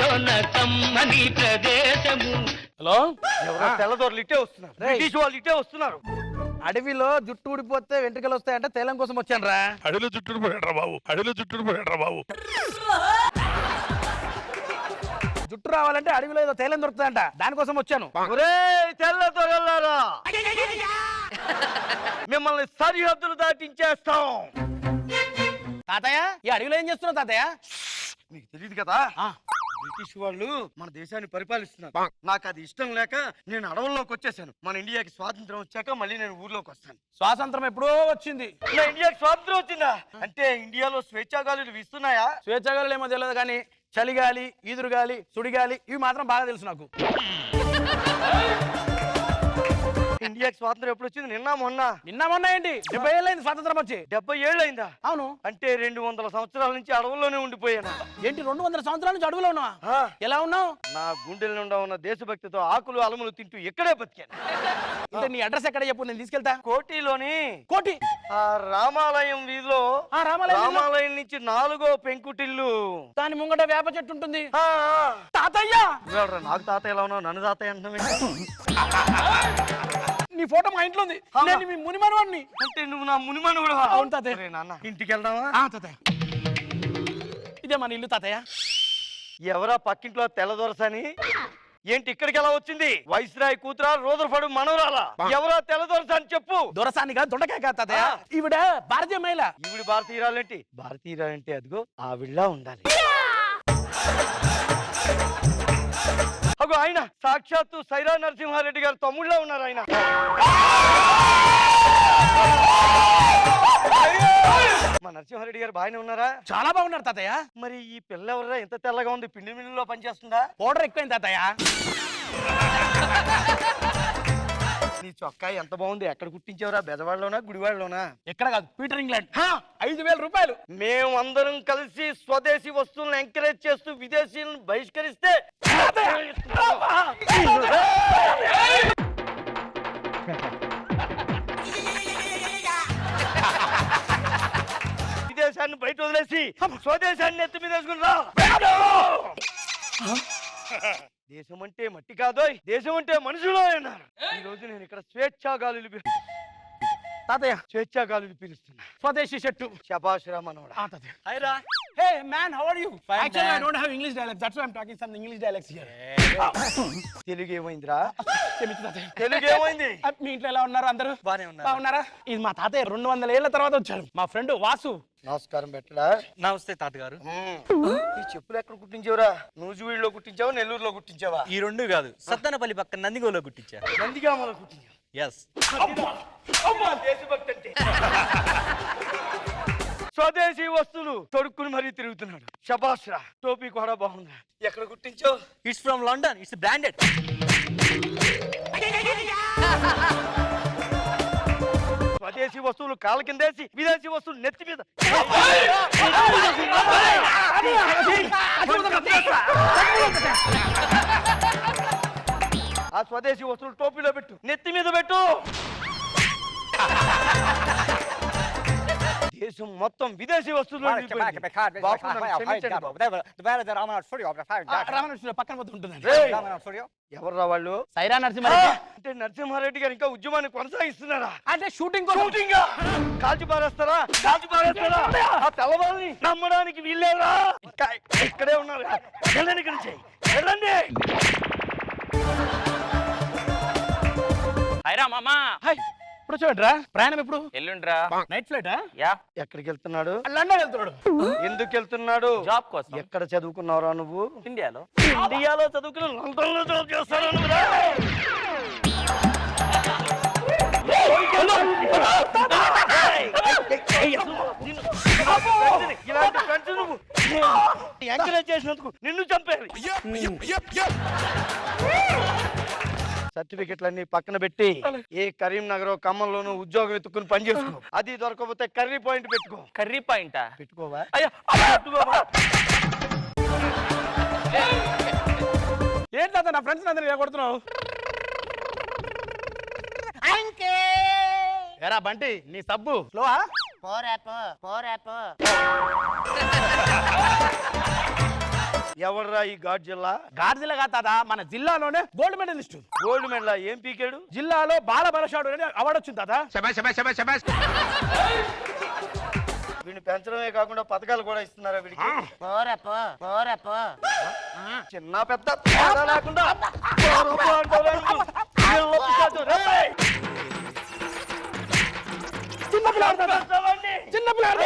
అడవిలోన కమ్మని ప్రదేశము. హలో, తెల్లదోరలు ఇట్టే వస్తున్నారు, బ్రిటిష్ వాళ్ళు ఇట్టే వస్తున్నారు. అడవిలో జుట్టు ఊడిపోతే వెంట్రుకలు వస్తాయంటే తేలం కోసం వచ్చాను రా. అడవిలో జుట్టు పోయాడ్రా బాబు, అడవిలో జుట్టు పోయాడ్రా బాబు. జుట్టు రావాలంటే అడవిలో ఏదో తేలం దొరుకుతాయంట, దానికోసం వచ్చాను. ఒరేయ్ తెల్లదొరలారా, మిమ్మల్ని సరిహద్దులు దాటించేస్తాం. తాతయ్య, ఈ అడవిలో ఏం చేస్తున్నావు తాతయ్య? మీకు తెలియదు కదా, బ్రిటిష్ వాళ్ళు మన దేశాన్ని పరిపాలిస్తున్నారు. నాకు అది ఇష్టం లేక నేను అడవుల్లోకి వచ్చేసాను. మన ఇండియాకి స్వాతంత్రం వచ్చాక మళ్ళీ నేను ఊర్లోకి వస్తాను. స్వాతంత్రం ఎప్పుడో వచ్చింది. నా ఇండియాకి స్వాతంత్రం వచ్చిందా అంటే ఇండియాలో స్వేచ్ఛాగాలులు వీస్తున్నాయా? స్వేచ్ఛాగాలు ఏమో తెలియదు కానీ చలిగాలి, ఈదురుగాలి, సుడిగాలి ఇవి మాత్రం బాగా తెలుసు నాకు. ఇండియాకి స్వాతంత్రం ఎప్పుడు వచ్చింది? నిన్న మొన్న ఏంటి 70 ఏళ్ళైంది స్వాతంత్రం వచ్చి. 70 ఏళ్ళు అయిందా? అవును. అంటే 200 సంవత్సరాల నుంచి అడవుల్లోనే ఉండిపోయాను. ఏంటి 200 సంవత్సరాల నుంచి అడవిలో ఉన్నావా? ఎలా ఉన్నావు? నా గుండెల నుండా ఉన్న దేశభక్తితో ఆకులు అలములు తింటూ ఇక్కడే బతికాను. అంటే నీ అడ్రస్ ఎక్కడ చెప్పు, నేను తీసుకెళ్తా. కోటిలోని కోటి ఆ రామాలయం వీధిలో, రామాలయం నుంచి 4వ పెంకుటిల్లు, దాని ముంగట వేప చెట్టు ఉంటుంది. తాతయ్య, నాకు తాతయ్య ఎలా ఉన్నావు? నన్ను తాతయ్య అంటున్నావు? నీ ఫోటో మా ఇంట్లో ఉంది. నేను మీ మునిమనవాడిని. అంటే నువ్వు నా మునిమనుడు? అవును తాతయ్య. నాన్న ఇంటికి వెళ్దామా? తాతయ్య, ఇదే మన ఇల్లు తాతయ్య. ఎవరా పక్కింట్లో తెల్లదొరసని? ఏంటి ఇక్కడికి ఎలా వచ్చింది? వైస్రాయ్ కూతురా, రూదర్ఫర్డ్ మనవరాలా? ఎవరా తెల్లదొరస అని చెప్పు. దొరసానిగా దొండకాయ కాదు తాతయ్య, ఈవిడ భారతీయ మహిళ. ఈవిడ భారతీయురాలేంటి? భారతీయురాలంటే అదిగో ఆవిడలా ఉండాలి. అగో ఆయన సాక్షాత్తు సైరా నరసింహారెడ్డి గారు తమ్ముళ్ళ ఉన్నారు. ఆయన మా నరసింహారెడ్డి గారు బాగానే ఉన్నారా? చాలా బాగున్నారు తాతయ్య. మరి ఈ పిల్ల ఎవరా ఎంత తెల్లగా ఉంది? పిండి మిల్లులో పనిచేస్తుందా? పౌడర్ ఎక్కువైంది తాతయ్య. నీ చొక్కా ఎంత బాగుంది. ఎక్కడ కుట్టించావురా? బెజవాడలోనా గుడివాడలోనా? ఎక్కడ కాదు, పీటర్ ఇంగ్లాండ్. 5,000 రూపాయలు. మేమందరం కలిసి స్వదేశీ వస్తువులను ఎంకరేజ్ చేస్తూ విదేశీయులను బహిష్కరిస్తే విదేశాన్ని బయట వదిలేసి స్వదేశాన్ని ఎత్తి మీద వేసుకుని రా. దేశం అంటే మట్టి కాదోయ్, దేశం అంటే మనుషులు అన్నారు. ఈ రోజు నేను ఇక్కడ స్వేచ్ఛాగాలులు తాతయ్య, స్వేచ్ఛాగాలులు పిలుస్తున్నా. స్వదేశీ షర్టు. శభాష్ రా మనోడా. తాతయ్య, హై రా. Hey man, how are you? Actually, I don't have English dialects. That's why I'm talking some English dialects here. Telugu ఏమైందిరా? క్షమించు తాతయ్య. తెలుగు ఏమైంది? మీ ఇంట్లో ఎలా ఉన్నారు అందరూ? బాగున్నారా? ఇది మా తాతయ్య 200 ఏళ్ల తర్వాత వచ్చారు. మా ఫ్రెండ్ వాసు. నమస్కారం పెట్టడా. నమస్తే తాతగారు. ఈ చెప్పులు ఎక్కడ కుట్టించావురా? నూజివీడులో కుట్టించావా, నెల్లూరులో కుట్టించావా? ఈ రెండు కాదు, సత్తనపల్లి పక్కన నందిగోలో కుట్టించా. నందిగామలో కుట్టించావా? ఎస్. దేశభక్తి అంటే స్వదేశీ వస్తువులు తొడుక్కుని మరీ తిరుగుతున్నాడు. శబాష్ రా. టోపీ కూడా బాగుంది. ఎక్కడ కుట్టించావు? It's from London. It's branded. స్వదేశీ వస్తువులు కాళ్ళ కిందేసి విదేశీ వస్తువులు నెత్తి మీద. ఆ స్వదేశీ వస్తువులు టోపీలో పెట్టు, నెత్తి మీద పెట్టు. దేశం మొత్తం విదేశీ వస్తువులు పక్కన పోతుంటుంది. ఎవర్రా వాళ్ళు? సైరా నరసింహారెడ్డి. అంటే నరసింహారెడ్డి గారు ఇంకా ఉద్యమాన్ని కొనసాగిస్తున్నారా? అంటే షూటింగ్ కాల్చి పారేస్తారా? కాల్చి పారేస్తారా? ఆ తెల్లవాళ్ళని నమ్మడానికి వీల్లేరా? ఇక్కడే ఉన్నారు. వెళ్ళండి, ఇక్కడి నుంచి వెళ్ళండి. హైరా మామా. హాయ్. ఇప్పుడు చూడరా, ప్రయాణం ఎప్పుడు? ఎల్లుండ్రా. Night flight. యా. ఎక్కడికి వెళ్తున్నాడు? లండన్ వెళ్తున్నాడు. ఎందుకు వెళ్తున్నాడు? జాబ్ కోసం. ఎక్కడ చదువుకున్నావురా నువ్వు? ఇండియాలో. ఇండియాలో చదువుకుని లండన్ లో జాబ్ చేస్తాను నువ్వు? ఇలాంటి ఫ్రెండ్స్ నువ్వు ఎంకరేజ్ చేసినందుకు నిన్ను చంపేయాలి. సర్టిఫికెట్లన్నీ పక్కన పెట్టి ఏ కరీంనగర్ ఖమ్మంలోనూ ఉద్యోగం ఎత్తుకుని పని చేసుకో. అది దొరకకపోతే కర్రీ పాయింట్ పెట్టుకో. కర్రీ పాయింటా? పెట్టుకోవా? ఏంటి తాత నా ఫ్రెండ్స్ అందరూ ఇలా కొడుతున్నావు? ఎరా బంటి, నీ సబ్బు స్లోవా? ఎవర్రా ఈ ఘాట్ జిల్లా? గార్జిల్లా కాదు తాత, మన జిల్లాలోనే గోల్డ్ మెడలిస్ట్. గోల్డ్ మెడల్ ఏం పీకాడు? జిల్లాలో బాల బలశాడు అని అవార్డు వచ్చింది తాత. వీడిని పెంచడమే కాకుండా పథకాలు కూడా ఇస్తున్నారా వీడికి? చిన్న పెద్ద తేడా లేకుండా పోరపో అంటావేంటి? వీళ్ళ పిశాచం, రేయ్! చిన్న పిల్లాడు తాత, చిన్న పిల్లాడు.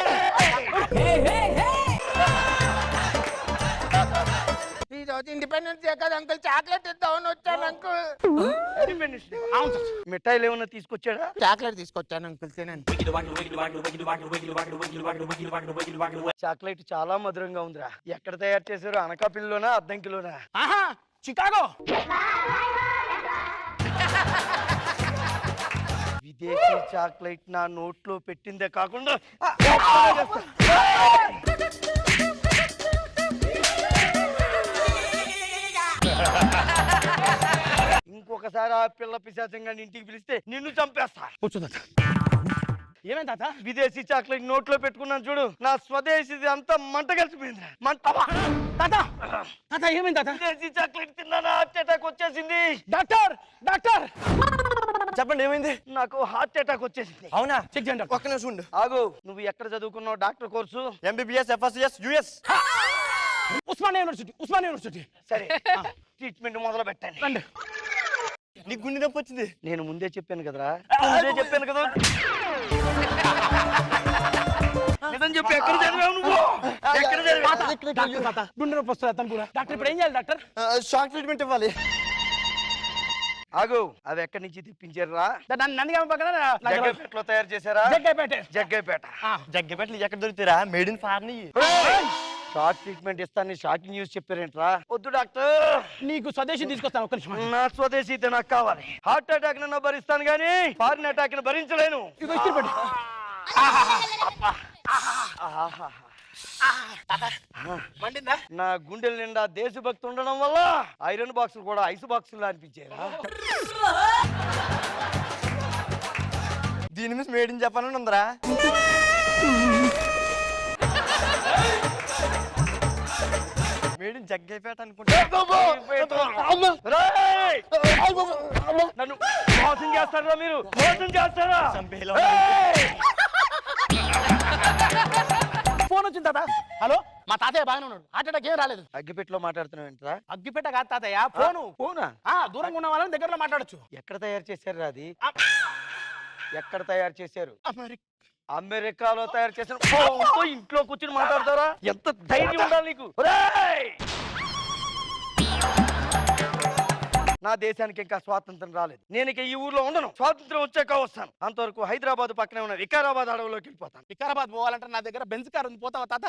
ఈ రోజు ఇండిపెండెన్స్ డే కదా అంకుల్, చాక్లెట్ ఇద్దామని వచ్చాను అంకుల్. Independence day. అవును తాత. మిఠాయిలు ఏమన్నా తీసుకొచ్చాడా? చాక్లెట్ తీసుకొచ్చాను అంకుల్, తినండి. చాక్లెట్ చాలా మధురంగా ఉందిరా. ఎక్కడ తయారు చేశారు? అనకాపల్లిలోనా, అద్దంకిలోనా? ఆహా, చికాగో. విదేశీ చాక్లెట్ నా నోట్లో పెట్టిందే కాకుండా ఇంకొకసారి ఆ పిల్ల పిశాచంగా ఇంటికి పిలిస్తే నిన్ను చంపేస్తా. కూర్చో తాత. ఏమైంది తాత? విదేశీ చాక్లెట్ నోట్లో పెట్టుకున్నాను చూడు, నా స్వదేశీది అంతా మంట కలిసిపోయింది. మంట. తాత తాత ఏమైంది తాత? విదేశీ చాక్లెట్ తిన్నానా హార్ట్ అటాక్ వచ్చేసింది. డాక్టర్ డాక్టర్ చెప్పండి ఏమైంది? నాకు హార్ట్ అటాక్ వచ్చేసింది. అవునా? చెక్ చేయండి డాక్టర్. ఒక్క నిమిషం ఉండు. ఆగు, నువ్వు ఎక్కడ చదువుకున్నావు doctor course? MBBS, FSS, US. Osmania university. సరే, ట్రీట్మెంట్ మొదలు పెట్టండి. రండి. నీకు గుండె నొప్పి వచ్చింది. నేను ముందే చెప్పాను కదరా, ముందే చెప్పాను కదా. నిజం చెప్పి ఎక్కడ చదివావు నువ్వు? ఎక్కడ చదివావు? డాక్టర్ తాత, గుండె నొప్పి వస్తుంది అతను కూడా. డాక్టర్ ఇప్పుడు ఏం చేయాలి డాక్టర్? షాక్ ట్రీట్మెంట్ ఇవ్వాలి. ఆగు, అవి ఎక్కడి నుంచి తెప్పించారా? నందిగామ పక్కన జగ్గైపేటలో తయారు చేశారా? జగ్గైపేట. జగ్గైపేట. జగ్గైపేటలో ఎక్కడ దొరుకుతారా? Made in foreign. Shock treatment ఇస్తాను, షాకింగ్ న్యూస్ చెప్పారేంట్రా? వద్దు డాక్టర్, నీకు స్వదేశీ తీసుకొస్తాను. ఒక్క నిమిషం. నా స్వదేశీ నాకు కావాలి. హార్ట్ అటాక్ నన్ను భరిస్తాను గానీ ఫారిన్ అటాక్ ను భరించలేను. ఇదిగో ఇస్త్రీ పెట్టు. మండిందా? నా గుండెల నిండా దేశభక్తి ఉండడం వల్ల ఐరన్ బాక్సులు కూడా ఐస్ బాక్సులు అనిపించారా? దీని మీద మేడ్ ఇన్ జపాన్ ఉందరా? మేడ్ ఇన్ జగ్గైపేట అనుకుంటా. నన్ను మోసం చేస్తారా మీరు? మోసం చేస్తారా? ఫోన్ వచ్చింది తాత. హలో, మా తాతయ్య బాగానే ఉన్నాడు, హార్ట్ అటాక్ ఏం రాలేదు. అగ్గిపెట్టలో మాట్లాడుతున్నావు ఏంట్రా? అగ్గిపెట్ట కాదు తాతయ్య, ఫోను. ఫోనా? దూరంగా ఉన్న వాళ్ళని దగ్గరలో మాట్లాడొచ్చు. ఎక్కడ తయారు చేశారు అది? ఎక్కడ తయారు చేశారు? అమెరికా. అమెరికాలో తయారు చేసిన ఫోన్తో ఇంట్లో కూర్చుని మాట్లాడతారా? ఎంత ధైర్యం ఉండాలి నీకు? ఒరేయ్! నా దేశానికి ఇంకా స్వాతంత్రం రాలేదు. నేను ఇక ఈ ఊర్లో ఉండను. స్వాతంత్రం వచ్చాక వస్తాను. అంతవరకు హైదరాబాద్ పక్కనే ఉన్న వికారాబాద్ అడవిలోకి వెళ్ళిపోతాను. వికారాబాద్ పోవాలంటే నా దగ్గర బెంజ్ కార్ ఉంది, పోతావా తాత?